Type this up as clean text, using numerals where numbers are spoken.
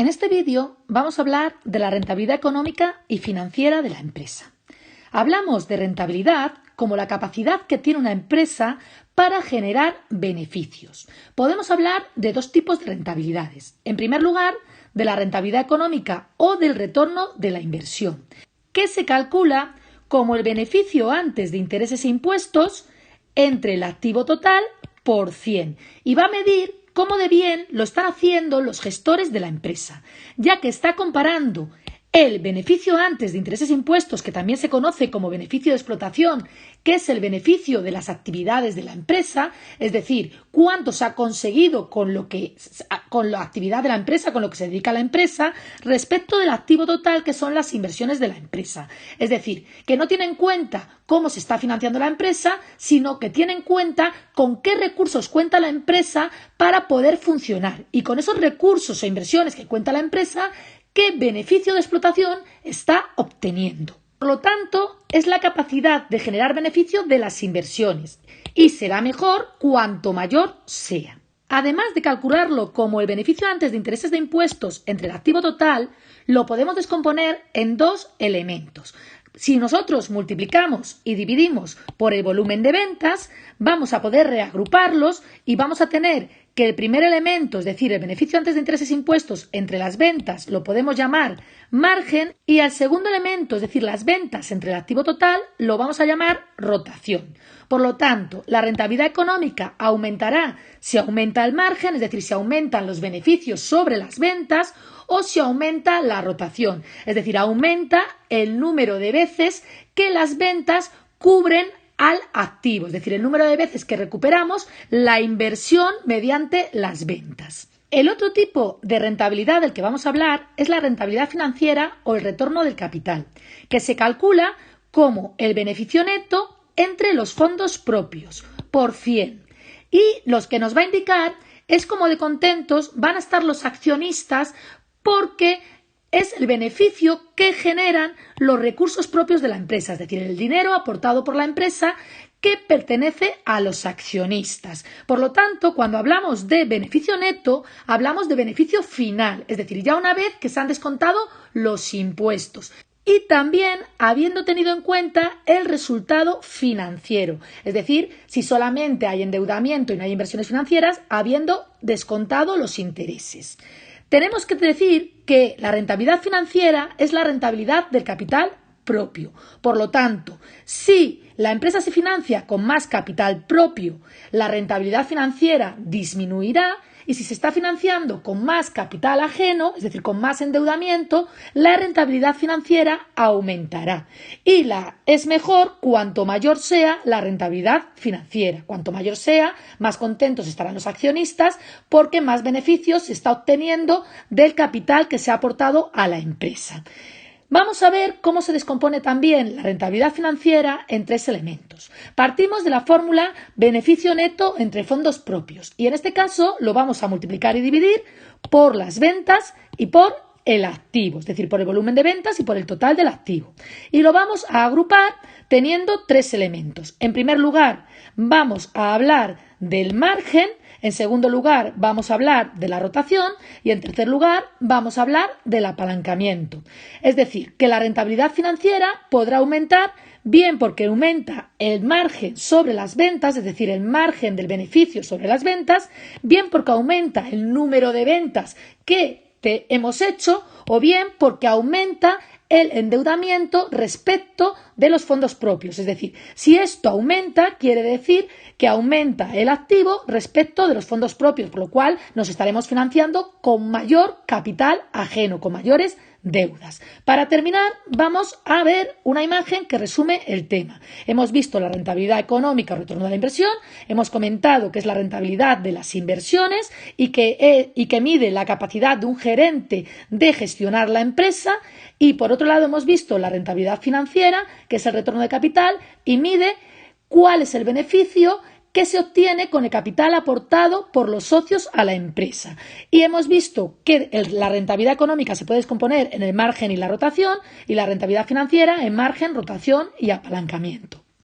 En este vídeo vamos a hablar de la rentabilidad económica y financiera de la empresa. Hablamos de rentabilidad como la capacidad que tiene una empresa para generar beneficios. Podemos hablar de dos tipos de rentabilidades. En primer lugar, de la rentabilidad económica o del retorno de la inversión, que se calcula como el beneficio antes de intereses e impuestos entre el activo total por 100 y va a medir cómo de bien lo están haciendo los gestores de la empresa, ya que está comparando el beneficio antes de intereses e impuestos, que también se conoce como beneficio de explotación, que es el beneficio de las actividades de la empresa, es decir, cuánto se ha conseguido con la actividad de la empresa, con lo que se dedica a la empresa, respecto del activo total, que son las inversiones de la empresa. Es decir, que no tiene en cuenta cómo se está financiando la empresa, sino que tiene en cuenta con qué recursos cuenta la empresa para poder funcionar. Y con esos recursos e inversiones que cuenta la empresa, ¿qué beneficio de explotación está obteniendo? Por lo tanto, es la capacidad de generar beneficio de las inversiones y será mejor cuanto mayor sea. Además de calcularlo como el beneficio antes de intereses de impuestos entre el activo total, lo podemos descomponer en dos elementos. Si nosotros multiplicamos y dividimos por el volumen de ventas, vamos a poder reagruparlos y vamos a tener que el primer elemento, es decir, el beneficio antes de intereses e impuestos entre las ventas, lo podemos llamar margen, y al segundo elemento, es decir, las ventas entre el activo total, lo vamos a llamar rotación. Por lo tanto, la rentabilidad económica aumentará si aumenta el margen, es decir, si aumentan los beneficios sobre las ventas, o si aumenta la rotación, es decir, aumenta el número de veces que las ventas cubren al activo, es decir, el número de veces que recuperamos la inversión mediante las ventas. El otro tipo de rentabilidad del que vamos a hablar es la rentabilidad financiera o el retorno del capital, que se calcula como el beneficio neto entre los fondos propios por 100. Y los que nos va a indicar es cómo de contentos van a estar los accionistas, porque es el beneficio que generan los recursos propios de la empresa, es decir, el dinero aportado por la empresa que pertenece a los accionistas. Por lo tanto, cuando hablamos de beneficio neto, hablamos de beneficio final, es decir, ya una vez que se han descontado los impuestos. Y también habiendo tenido en cuenta el resultado financiero, es decir, si solamente hay endeudamiento y no hay inversiones financieras, habiendo descontado los intereses. Tenemos que decir que la rentabilidad financiera es la rentabilidad del capital propio. Por lo tanto, si la empresa se financia con más capital propio, la rentabilidad financiera disminuirá, y si se está financiando con más capital ajeno, es decir, con más endeudamiento, la rentabilidad financiera aumentará. Y es mejor cuanto mayor sea la rentabilidad financiera. Cuanto mayor sea, más contentos estarán los accionistas, porque más beneficios se está obteniendo del capital que se ha aportado a la empresa. Vamos a ver cómo se descompone también la rentabilidad financiera en tres elementos. Partimos de la fórmula beneficio neto entre fondos propios y en este caso lo vamos a multiplicar y dividir por las ventas y por el activo, es decir, por el volumen de ventas y por el total del activo. Y lo vamos a agrupar teniendo tres elementos. En primer lugar, vamos a hablar del margen. En segundo lugar, vamos a hablar de la rotación y en tercer lugar, vamos a hablar del apalancamiento. Es decir, que la rentabilidad financiera podrá aumentar bien porque aumenta el margen sobre las ventas, es decir, el margen del beneficio sobre las ventas, bien porque aumenta el número de ventas que hemos hecho o bien porque aumenta el endeudamiento respecto de los fondos propios. Es decir, si esto aumenta, quiere decir que aumenta el activo respecto de los fondos propios, por lo cual nos estaremos financiando con mayor capital ajeno, con mayores deudas. Para terminar, vamos a ver una imagen que resume el tema. Hemos visto la rentabilidad económica o retorno de la inversión, hemos comentado que es la rentabilidad de las inversiones y que mide la capacidad de un gerente de gestionar la empresa, y por otro lado hemos visto la rentabilidad financiera, que es el retorno de capital, y mide cuál es el beneficio que se obtiene con el capital aportado por los socios a la empresa. Y hemos visto que la rentabilidad económica se puede descomponer en el margen y la rotación, y la rentabilidad financiera en margen, rotación y apalancamiento.